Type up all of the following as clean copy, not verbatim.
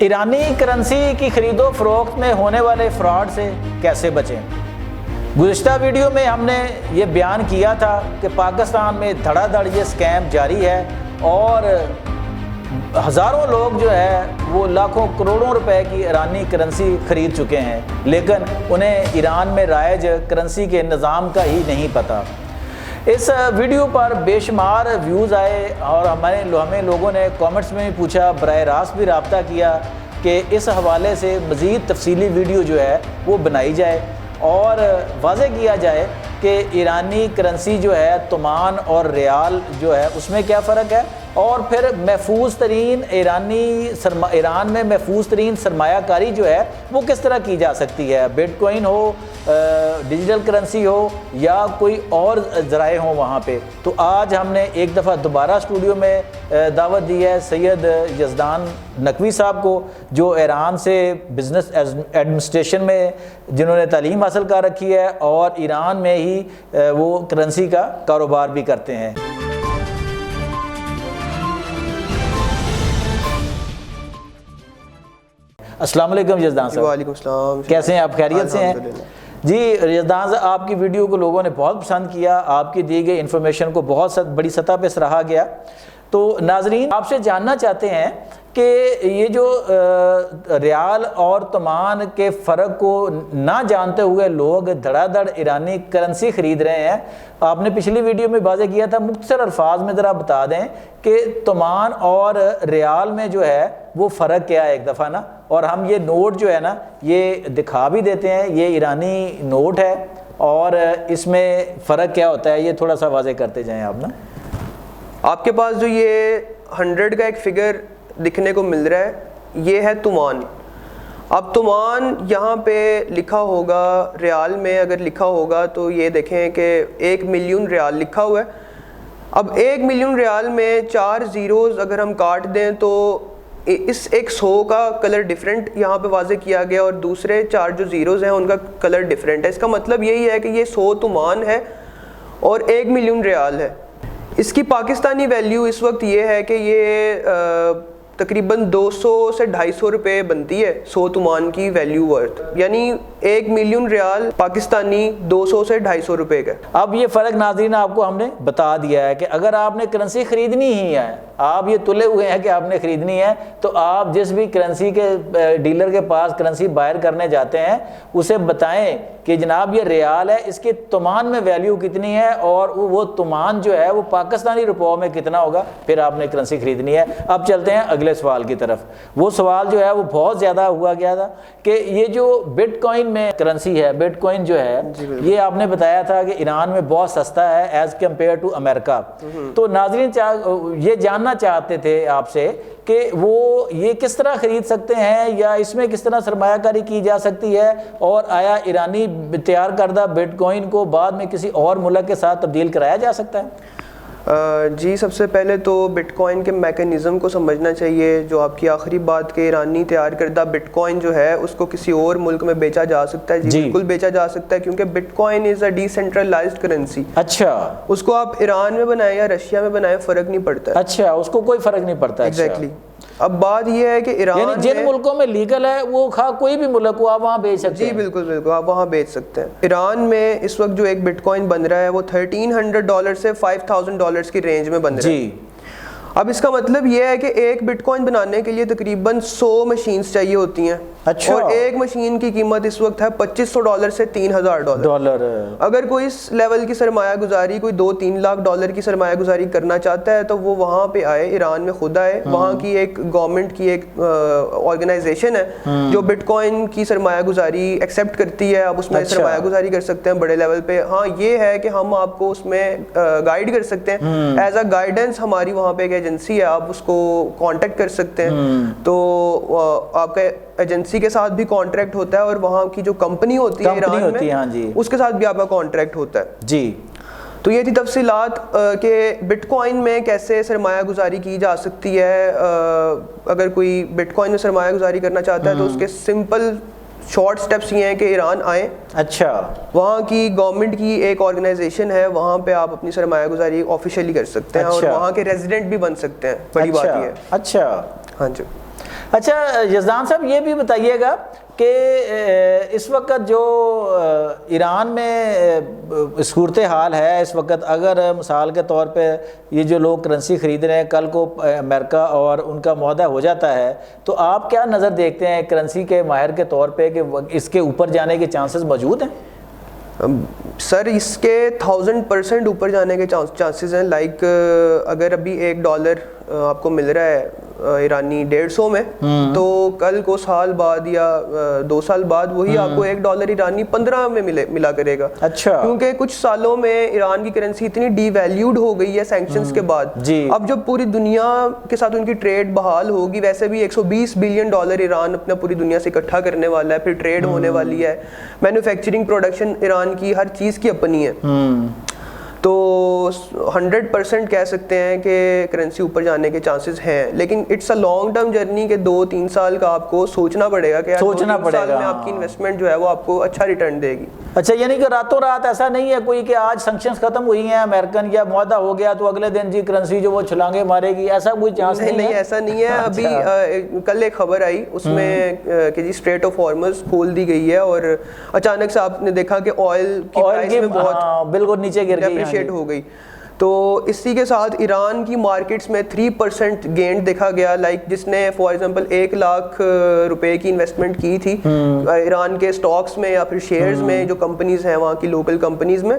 ایرانی کرنسی کی خرید و فروخت میں ہونے والے فراڈ سے کیسے بچیں؟ گزشتہ ویڈیو میں ہم نے یہ بیان کیا تھا کہ پاکستان میں دھڑا دھڑ یہ سکیم جاری ہے اور ہزاروں لوگ جو ہے وہ لاکھوں کروڑوں روپے کی ایرانی کرنسی خرید چکے ہیں، لیکن انہیں ایران میں رائج کرنسی کے نظام کا ہی نہیں پتہ۔ اس ویڈیو پر بے شمار ویوز آئے اور ہمیں لوگوں نے کامنٹس میں بھی پوچھا، براہ راست بھی رابطہ کیا کہ اس حوالے سے مزید تفصیلی ویڈیو جو ہے وہ بنائی جائے اور واضح کیا جائے کہ ایرانی کرنسی جو ہے تومان اور ریال جو ہے اس میں کیا فرق ہے، اور پھر محفوظ ترین ایران میں محفوظ ترین سرمایہ کاری جو ہے وہ کس طرح کی جا سکتی ہے، بٹ کوئن ہو، ڈیجیٹل کرنسی ہو یا کوئی اور ذرائع ہوں وہاں پہ۔ تو آج ہم نے ایک دفعہ دوبارہ اسٹوڈیو میں دعوت دی ہے سید یزدان نقوی صاحب کو، جو ایران سے بزنس ایڈمنسٹریشن میں جنہوں نے تعلیم حاصل کر رکھی ہے اور ایران میں ہی وہ کرنسی کا کاروبار بھی کرتے ہیں۔ السلام علیکم یزدان صاحب۔ وعلیکم السلام، کیسے ہیں آپ؟ خیریت سے ہیں؟ جی یزدان صاحب، آپ کی ویڈیو کو لوگوں نے بہت پسند کیا، آپ کی دی گئی انفارمیشن کو بہت بڑی سطح پہ سراہا گیا۔ تو ناظرین آپ سے جاننا چاہتے ہیں کہ یہ جو ریال اور تومان کے فرق کو نہ جانتے ہوئے لوگ دھڑا دھڑ ایرانی کرنسی خرید رہے ہیں، آپ نے پچھلی ویڈیو میں واضح کیا تھا، مختصر الفاظ میں ذرا بتا دیں کہ تومان اور ریال میں جو ہے وہ فرق کیا ہے ایک دفعہ نا، اور ہم یہ نوٹ جو ہے نا یہ دکھا بھی دیتے ہیں، یہ ایرانی نوٹ ہے اور اس میں فرق کیا ہوتا ہے، یہ تھوڑا سا واضح کرتے جائیں آپ نا۔ آپ کے پاس جو یہ 100 کا ایک فگر دکھنے کو مل رہا ہے یہ ہے تومان۔ اب تومان یہاں پہ لکھا ہوگا، ریال میں اگر لکھا ہوگا تو یہ دیکھیں کہ 1 ملین ریال لکھا ہوا ہے۔ اب 1 ملین ریال میں 4 زیروز اگر ہم کاٹ دیں تو اس ایک 100 کا کلر ڈیفرنٹ یہاں پہ واضح کیا گیا اور دوسرے 4 جو زیروز ہیں ان کا کلر ڈیفرنٹ ہے۔ اس کا مطلب یہی ہے کہ یہ 100 تومان ہے اور 1 ملین ریال ہے۔ اس کی پاکستانی ویلیو اس وقت یہ ہے کہ یہ تقریباً 200 سے 250 روپے بنتی ہے 100 تومان کی ویلیو ورتھ، یعنی 1 ملین ریال پاکستانی 200 سے 250 روپے کا۔ اب یہ فرق ناظرین آپ کو ہم نے بتا دیا ہے کہ اگر آپ نے کرنسی خریدنی ہی ہے، آپ یہ تلے ہوئے ہیں کہ آپ نے خریدنی ہے، تو آپ جس بھی کرنسی کے ڈیلر کے پاس کرنسی باہر کرنے جاتے ہیں اسے بتائیں کہ جناب یہ ریال ہے، اس کے تومان میں ویلیو کتنی ہے اور وہ تومان جو ہے وہ پاکستانی روپوں میں کتنا ہوگا، پھر آپ نے کرنسی خریدنی ہے۔ اب چلتے ہیں اگلے سوال کی طرف۔ وہ سوال جو ہے وہ بہت زیادہ ہوا گیا تھا کہ یہ جو بٹ کوئن میں کرنسی ہے، بٹ کوئن جو ہے یہ آپ نے بتایا تھا کہ ایران میں بہت سستا ہے ایز کمپیئر ٹو امریکہ۔ تو ناظرین یہ جاننا چاہتے تھے آپ سے کہ وہ یہ کس طرح خرید سکتے ہیں یا اس میں کس طرح سرمایہ کاری کی جا سکتی ہے، اور آیا ایرانی تیار کردہ بٹ کوئن کو بعد میں کسی اور ملک کے ساتھ تبدیل کرایا جا سکتا ہے؟ جی، سب سے پہلے تو بٹ کوائن کے میکانزم کو سمجھنا چاہیے۔ جو آپ کی آخری بات کہ ایرانی تیار کردہ بٹ کوائن جو ہے اس کو کسی اور ملک میں بیچا جا سکتا ہے، جی بالکل بیچا جا سکتا ہے، کیونکہ but coin is a D centralised currency. اچھا، اس کو آپ ایران میں بنائیں یا رشیا میں بنائیں فرق نہیں پڑتا ہے۔ اچھا، اس کو کوئی فرق نہیں پڑتا۔ ایگزیکٹلی۔ اب بات یہ ہے کہ ایران یعنی جن ملکوں میں لیگل ہے وہ کوئی بھی ملک کو آپ وہاں بیچ سکتے ہیں۔ جی بالکل بالکل، آپ وہاں بیچ سکتے ہیں۔ ایران میں اس وقت جو ایک بٹ کوائن بن رہا ہے وہ $1300 سے $5000 کی رینج میں بن رہا ہے۔ جی، اب اس کا مطلب یہ ہے کہ ایک بٹ کوائن بنانے کے لیے تقریباً 100 مشینز چاہیے ہوتی ہیں۔ اچھا، اور ایک مشین کی قیمت اس وقت ہے $2500 سے $3000۔ اگر کوئی اس لیول کی سرمایہ گزاری، کوئی $2-3 لاکھ کی سرمایہ گزاری کرنا چاہتا ہے تو وہ وہاں پہ آئے، ایران میں خود آئے، وہاں کی ایک گورنمنٹ کی ایک آرگنائزیشن ہے جو بٹ کوائن کی سرمایہ گزاری ایکسیپٹ کرتی ہے، آپ اس میں سرمایہ گزاری کر سکتے ہیں بڑے لیول پہ۔ ہاں یہ ہے کہ ہم آپ کو اس میں گائیڈ کر سکتے ہیں، ایز اے گائیڈنس ہماری وہاں پہ ایک ایجنسی ہے، آپ اس کو کانٹیکٹ کر سکتے ہیں۔ تو آپ کا ایجنسی کے ساتھ بھی کانٹریکٹ ہوتا ہے اور وہاں کی جو کمپنی ہوتی ہے ایران میں اس کے ساتھ بھی آپ کا کانٹریکٹ ہوتا ہے۔ جی، تو یہ تھی تفصیلات کہ بٹ کوائن میں کیسے سرمایہ گزاری کی جا سکتی ہے۔ اگر کوئی بٹ کوائن میں سرمایہ گزاری کرنا چاہتا ہے تو اس کے سمپل شارٹ سٹیپس یہ ہیں کہ ایران آئیں، اچھا وہاں کی گورنمنٹ کی ایک آرگنائزیشن ہے، وہاں پہ آپ اپنی سرمایہ گزاری آفیشیلی کر سکتے ہیں اور وہاں کے ریزیڈنٹ بھی بن سکتے ہیں۔ بڑی بات یہ ہے۔ اچھا، ہاں جی۔ اچھا یزدان صاحب یہ بھی بتائیے گا کہ اس وقت جو ایران میں صورتحال ہے اس وقت، اگر مثال کے طور پہ یہ جو لوگ کرنسی خرید رہے ہیں، کل کو امریکہ اور ان کا معاہدہ ہو جاتا ہے، تو آپ کیا نظر دیکھتے ہیں کرنسی کے ماہر کے طور پہ کہ اس کے اوپر جانے کے چانسز موجود ہیں؟ سر اس کے 1000% اوپر جانے کے چانسز ہیں. لائک اگر ابھی $1 آپ کو مل رہا ہے ایرانی 150 میں، تو کل کو سال بعد یا 2 سال بعد وہی آپ کو $1 ایرانی 15 میں ملا کرے گا. اچھا، کیونکہ کچھ سالوں میں ایران کی کرنسی اتنی ڈی ویلیوڈ ہو گئی ہے سینکشنز کے بعد. اب جب پوری دنیا کے ساتھ ان کی ٹریڈ بحال ہوگی، ویسے بھی $120 بلین ایران اپنا پوری دنیا سے اکٹھا کرنے والا ہے، پھر ٹریڈ ہونے والی ہے، مینوفیکچرنگ پروڈکشن ایران کی ہر چیز کی اپنی ہے، تو 100% کہہ سکتے ہیں کہ کرنسی اوپر جانے کے چانسز ہیں. لیکن it's a long term journey کہ 2-3 سال کا آپ کو سوچنا پڑے گا کہ 2-3 سال میں آپ کی انویسٹمنٹ جو ہے وہ آپ کو اچھا ریٹرن دے گی. اچھا، یعنی کہ راتوں رات ایسا نہیں ہے کوئی کہ آج سینکشنز ختم ہوئی ہیں امریکن یا معاہدہ ہو گیا تو اگلے دن جی کرنسی جو وہ چھلانگے مارے گی، ایسا کوئی چانس نہیں ہے؟ نہیں، ایسا نہیں ہے. ابھی کل ایک خبر آئی اس میں کہ جی اسٹریٹ آف ہارمز کھول دی گئی ہے، اور اچانک سے آپ نے دیکھا کہ آئل کی پرائس میں بہت بالکل نیچے گر گئی، اپریشیٹ ہو گئی. تو اسی کے ساتھ ایران کی مارکیٹس میں 3% گین دیکھا گیا. لائک جس نے فار ایگزامپل 1 لاکھ روپے کی انویسٹمنٹ کی تھی ایران کے سٹاکس میں یا پھر شیئرز میں، جو کمپنیز ہیں وہاں کی لوکل کمپنیز میں،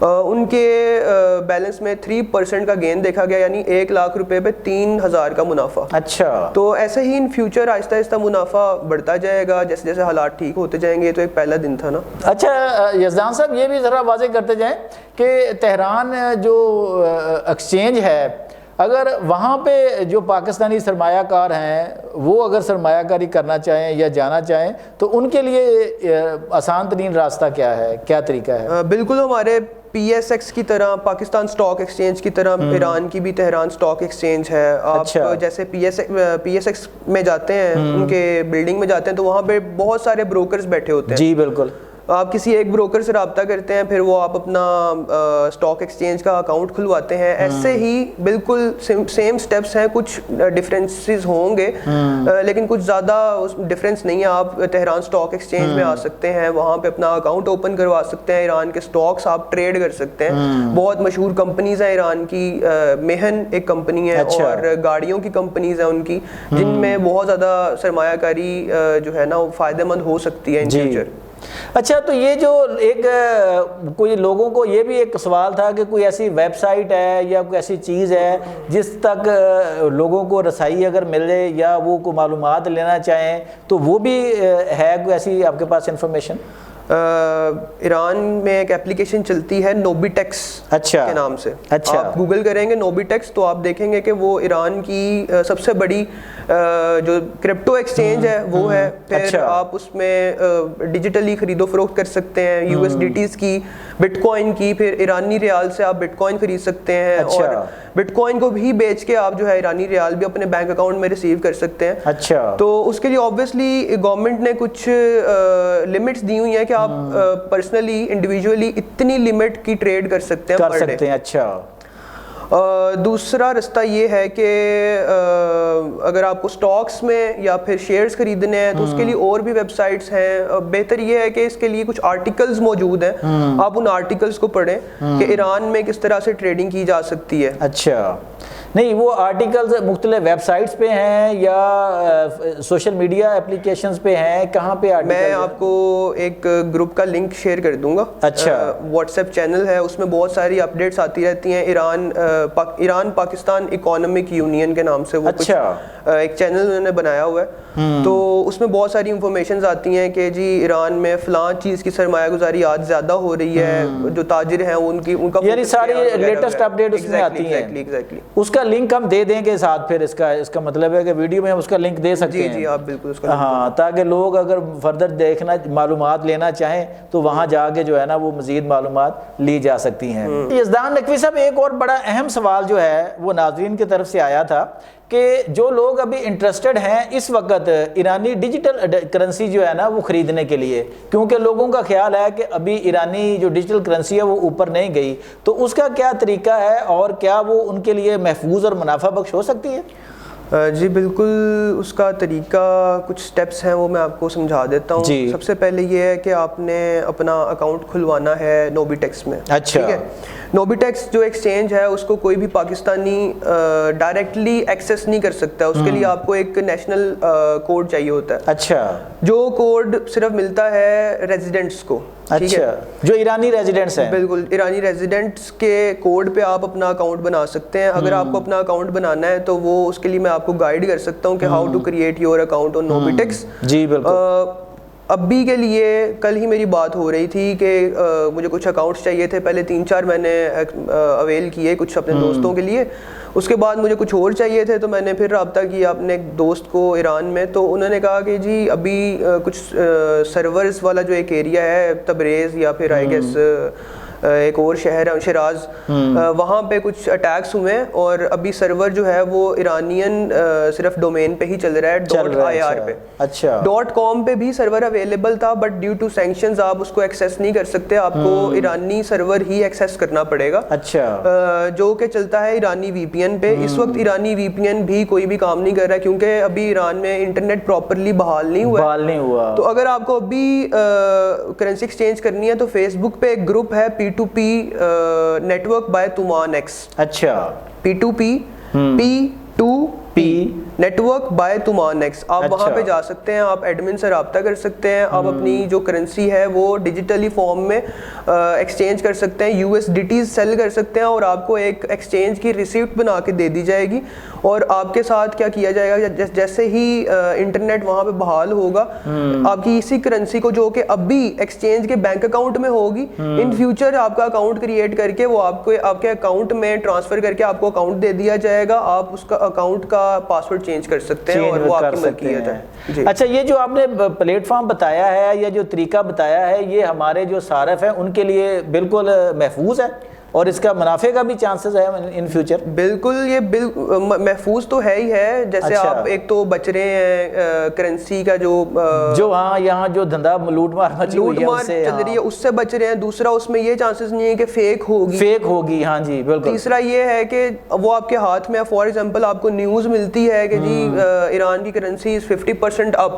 ان کے بیلنس میں 3% کا گین دیکھا گیا، یعنی 1 لاکھ روپے پہ 3000 کا منافع. اچھا، تو ایسے ہی ان فیوچر آہستہ آہستہ منافع بڑھتا جائے گا جیسے جیسے حالات ٹھیک ہوتے جائیں گے. تو ایک پہلا دن تھا نا. اچھا یزدان صاحب یہ بھی ذرا واضح کرتے جائیں کہ تہران جو ایکسچینج ہے، اگر وہاں پہ جو پاکستانی سرمایہ کار ہیں وہ اگر سرمایہ کاری کرنا چاہیں یا جانا چاہیں تو ان کے لیے آسان ترین راستہ کیا ہے، کیا طریقہ ہے؟ بالکل ہمارے PSX کی طرح، پاکستان سٹاک ایکسچینج کی طرح ایران کی بھی تہران سٹاک ایکسچینج ہے. آپ جیسے PSX میں جاتے ہیں، ان کے بلڈنگ میں جاتے ہیں، تو وہاں پہ بہت سارے بروکرز بیٹھے ہوتے ہیں. جی بالکل. آپ کسی ایک بروکر سے رابطہ کرتے ہیں، پھر وہ آپ اپنا سٹاک ایکسچینج کا اکاؤنٹ کھلواتے ہیں. ایسے ہی بالکل سیم سٹیپس ہیں، کچھ ڈفرینسز ہوں گے لیکن کچھ زیادہ ڈفرینس نہیں ہے. آپ تہران سٹاک ایکسچینج میں آ سکتے ہیں، وہاں پہ اپنا اکاؤنٹ اوپن کروا سکتے ہیں، ایران کے سٹاکس آپ ٹریڈ کر سکتے ہیں. بہت مشہور کمپنیز ہیں ایران کی، مہن ایک کمپنی ہے، اور گاڑیوں کی کمپنیز ہیں ان کی، جن میں بہت زیادہ سرمایہ کاری جو ہے نا وہ فائدہ مند ہو سکتی ہے ان فیوچر. اچھا، تو یہ جو ایک کوئی لوگوں کو یہ بھی ایک سوال تھا کہ کوئی ایسی ویب سائٹ ہے یا کوئی ایسی چیز ہے جس تک لوگوں کو رسائی اگر ملے یا وہ کوئی معلومات لینا چاہیں تو وہ بھی ہے کوئی ایسی آپ کے پاس انفارمیشن؟ ایران میں ایک اپلیکیشن چلتی ہے نوبیٹیکس کے نام سے. آپ گوگل کریں گے نوبیٹیکس تو آپ دیکھیں گے کہ وہ ایران کی سب سے بڑی جو کرپٹو ایکسچینج ہے وہ ہے. پھر آپ اس میں ڈیجیٹلی خرید و فروخت کر سکتے ہیں، USDTs کی، بٹ کوائن کی، پھر ایرانی ریال سے آپ بٹ کوائن خرید سکتے ہیں، اور بٹ کوائن کو بھی بیچ کے آپ جو ہے ایرانی ریال بھی اپنے بینک اکاؤنٹ میں ریسیو کر سکتے ہیں. اچھا، تو اس کے لیے آبویسلی گورنمنٹ نے کچھ لمٹس دی ہوئی ہیں کہ آپ پرسنلی انڈیویجولی اتنی لمٹ کی ٹریڈ کر سکتے ہیں پر ڈے. اچھا، دوسرا رستہ یہ ہے کہ اگر آپ کو سٹاکس میں یا پھر شیئرز خریدنے ہیں تو اس کے لیے اور بھی ویب سائٹس ہیں. بہتر یہ ہے کہ اس کے لیے کچھ آرٹیکلز موجود ہیں، آپ ان آرٹیکلز کو پڑھیں کہ ایران میں کس طرح سے ٹریڈنگ کی جا سکتی ہے. اچھا، نہیں وہ آرٹیکلز مختلف ویب سائٹس پہ ہیں یا سوشل میڈیا اپلیکیشنز پہ ہیں، کہاں پہ آرٹیکل؟ میں آپ کو ایک گروپ کا لنک شیئر کر دوں گا. اچھا، واٹس ایپ چینل ہے، اس میں بہت ساری اپڈیٹس آتی رہتی ہیں. ایران پاکستان اکنامک یونین کے نام سے وہ ایک چینل انہوں نے بنایا ہوا ہے. تو اس میں بہت ساری انفارمیشنز آتی ہیں کہ جی ایران میں فلاں چیز کی سرمایہ گزاری آج زیادہ ہو رہی ہے، جو تاجر ہیں ان کا یعنی ساری لیٹسٹ اپڈیٹ اس میں آتی ہیں. اس کا لنک ہم دے دیں گے ساتھ، پھر اس کا مطلب ہے کہ ویڈیو میں ہم اس کا لنک دے سکتے ہیں. جی آپ بالکل اس کا، ہاں، تاکہ لوگ اگر فردر دیکھنا معلومات لینا چاہیں تو وہاں جا کے جو ہے نا وہ مزید معلومات لی جا سکتی ہیں. یزدان نقوی صاحب، ایک اور بڑا اہم سوال جو ہے وہ ناظرین کی طرف سے آیا تھا کہ جو لوگ ابھی انٹرسٹڈ ہیں اس وقت ایرانی ڈیجیٹل کرنسی جو ہے نا وہ خریدنے کے لیے، کیونکہ لوگوں کا خیال ہے کہ ابھی ایرانی جو ڈیجیٹل کرنسی ہے وہ اوپر نہیں گئی، تو اس کا کیا طریقہ ہے اور کیا وہ ان کے لیے محفوظ اور منافع بخش ہو سکتی ہے؟ جی بالکل، اس کا طریقہ کچھ سٹیپس ہیں وہ میں آپ کو سمجھا دیتا ہوں. سب سے پہلے یہ ہے کہ آپ نے اپنا اکاؤنٹ کھلوانا ہے نوبیٹیکس میں. اچھا. ٹھیک ہے. نوبیٹیکس جو ایکسچینج ہے اس کو کوئی بھی پاکستانی ڈائریکٹلی ایکسیس نہیں کر سکتا. اس کے لیے آپ کو ایک نیشنل کوڈ چاہیے ہوتا ہے. اچھا. جو کوڈ صرف ملتا ہے ریزیڈنٹس کو. اچھا. جو ایرانی ریزیڈنٹس ہیں. بالکل، ایرانی ریزیڈنٹس کے کوڈ پہ آپ اپنا اکاؤنٹ بنا سکتے ہیں. اگر آپ کو اپنا اکاؤنٹ بنانا ہے تو وہ اس کے لیے میں آپ کو گائیڈ کر سکتا ہوں کہ how to create your account on Nobitex. جی بالکل. ابھی کے لیے کل ہی میری بات ہو رہی تھی کہ مجھے کچھ اکاؤنٹس چاہیے تھے. پہلے 3-4 میں نے اویل کیے کچھ اپنے دوستوں کے لیے. اس کے بعد مجھے کچھ اور چاہیے تھے تو میں نے پھر رابطہ کیا اپنے ایک دوست کو ایران میں. تو انہوں نے کہا کہ جی ابھی کچھ سرورز والا جو ایک ایریا ہے تبریز یا پھر آئی گیس ایک اور شہر ہے شیراز, وہاں پہ کچھ اٹیکس ہوئے ہیں اور ابھی سرور جو ہے وہ ایرانین صرف ڈومین پہ ہی چل رہا ہے .ir پہ. اچھا. .com پہ بھی سرور اویلیبل تھا بٹ ڈیو ٹو سینکشنز آپ اس کو ایکسیس نہیں کر سکتے, آپ کو ایرانی سرور ہی ایکسیس کرنا پڑے گا. اچھا. جو کہ چلتا ہے ایرانی وی پی این پہ. اس وقت ایرانی وی پی این بھی کوئی بھی کام نہیں کر رہا کیونکہ ابھی ایران میں انٹرنیٹ پراپرلی بحال نہیں ہوا. تو اگر آپ کو ابھی کرنسی ایکسچینج کرنی ہے تو فیس بک پہ ایک گروپ ہے P2P نیٹورک بائی تمان ایکس. اچھا. P2P network by تمان x. آپ وہاں پہ جا سکتے ہیں, آپ ایڈمن سے رابطہ کر سکتے ہیں, آپ اپنی جو کرنسی ہے وہ ڈیجیٹلی فارم میں ایکسچینج کر سکتے ہیں, USDTs سیل کر سکتے ہیں اور آپ کو ایک ایکسچینج کی ریسیپٹ بنا کے دے دی جائے گی. اور آپ کے ساتھ کیا کیا جائے گا, جیسے ہی انٹرنیٹ وہاں پہ بحال ہوگا آپ کی اسی کرنسی کو جو کہ ابھی ایکسچینج کے بینک اکاؤنٹ میں ہوگی, ان فیوچر آپ کا اکاؤنٹ کریٹ کر کے وہ آپ کے اکاؤنٹ میں ٹرانسفر کر کے آپ کو اکاؤنٹ دے دیا جائے گا. آپ اس کا اکاؤنٹ کا پاسورڈ چینج کر سکتے ہیں اور وہ آپ کی ملکیت ہے. اچھا, یہ جو آپ نے پلیٹ فارم بتایا ہے یا جو طریقہ بتایا ہے یہ ہمارے جو صارف ہیں ان کے لیے بالکل محفوظ ہے اور اس کا منافع کا بھی چانسز ہے ان فیوچر؟ بالکل, یہ محفوظ تو ہے ہی ہے. جیسے آپ ایک تو بچ رہے ہیں کرنسی کا جو ہاں یہاں جو دھندا لوٹ مار چل رہی ہے اس سے بچ رہے ہیں. دوسرا اس میں یہ چانسز نہیں ہے کہ فیک ہوگی. ہاں جی بالکل. تیسرا یہ ہے کہ وہ آپ کے ہاتھ میں, فار ایگزامپل آپ کو نیوز ملتی ہے کہ جی ایران کی کرنسی 50% اپ,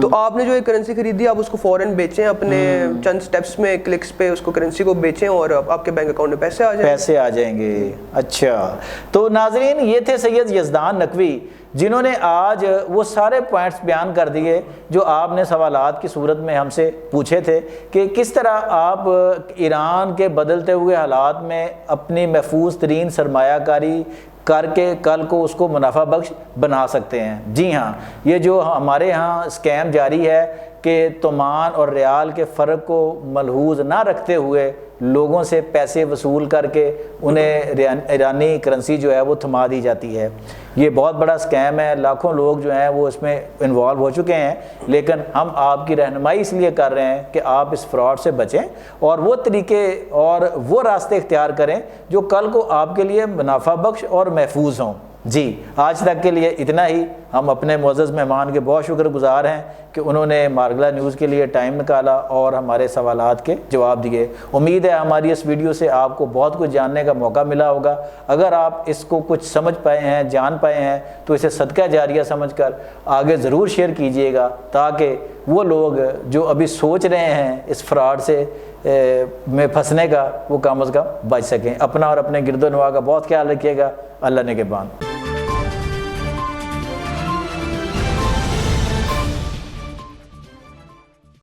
تو آپ نے جو ایک کرنسی خریدی آپ اس کو فوراً بیچیں, اپنے چند سٹیپس میں کلکس پہ اس کو کرنسی کو بیچیں اور آپ کے بینک اکاؤنٹ پیسے آ جائیں گے. اچھا, تو ناظرین یہ تھے سید یزدان نقوی جنہوں نے آج وہ سارے پوائنٹس بیان کر دیے جو آپ نے سوالات کی صورت میں ہم سے پوچھے تھے کہ کس طرح آپ ایران کے بدلتے ہوئے حالات میں اپنی محفوظ ترین سرمایہ کاری کر کے کل کو اس کو منافع بخش بنا سکتے ہیں. جی ہاں, یہ جو ہمارے ہاں اسکیم جاری ہے کہ تومان اور ریال کے فرق کو ملحوظ نہ رکھتے ہوئے لوگوں سے پیسے وصول کر کے انہیں ایرانی کرنسی جو ہے وہ تھما دی جاتی ہے, یہ بہت بڑا اسکیم ہے. لاکھوں لوگ جو ہیں وہ اس میں انوالو ہو چکے ہیں, لیکن ہم آپ کی رہنمائی اس لیے کر رہے ہیں کہ آپ اس فراڈ سے بچیں اور وہ طریقے اور وہ راستے اختیار کریں جو کل کو آپ کے لیے منافع بخش اور محفوظ ہوں. جی, آج تک کے لیے اتنا ہی. ہم اپنے معزز مہمان کے بہت شکر گزار ہیں کہ انہوں نے مارگلا نیوز کے لیے ٹائم نکالا اور ہمارے سوالات کے جواب دیے. امید ہے ہماری اس ویڈیو سے آپ کو بہت کچھ جاننے کا موقع ملا ہوگا. اگر آپ اس کو کچھ سمجھ پائے ہیں, جان پائے ہیں تو اسے صدقہ جاریہ سمجھ کر آگے ضرور شیئر کیجئے گا تاکہ وہ لوگ جو ابھی سوچ رہے ہیں اس فراڈ سے میں پھنسنے کا وہ کم از کم بچ سکیں. اپنا اور اپنے گرد و نواح کا بہت خیال رکھیے گا. اللہ نگہبان.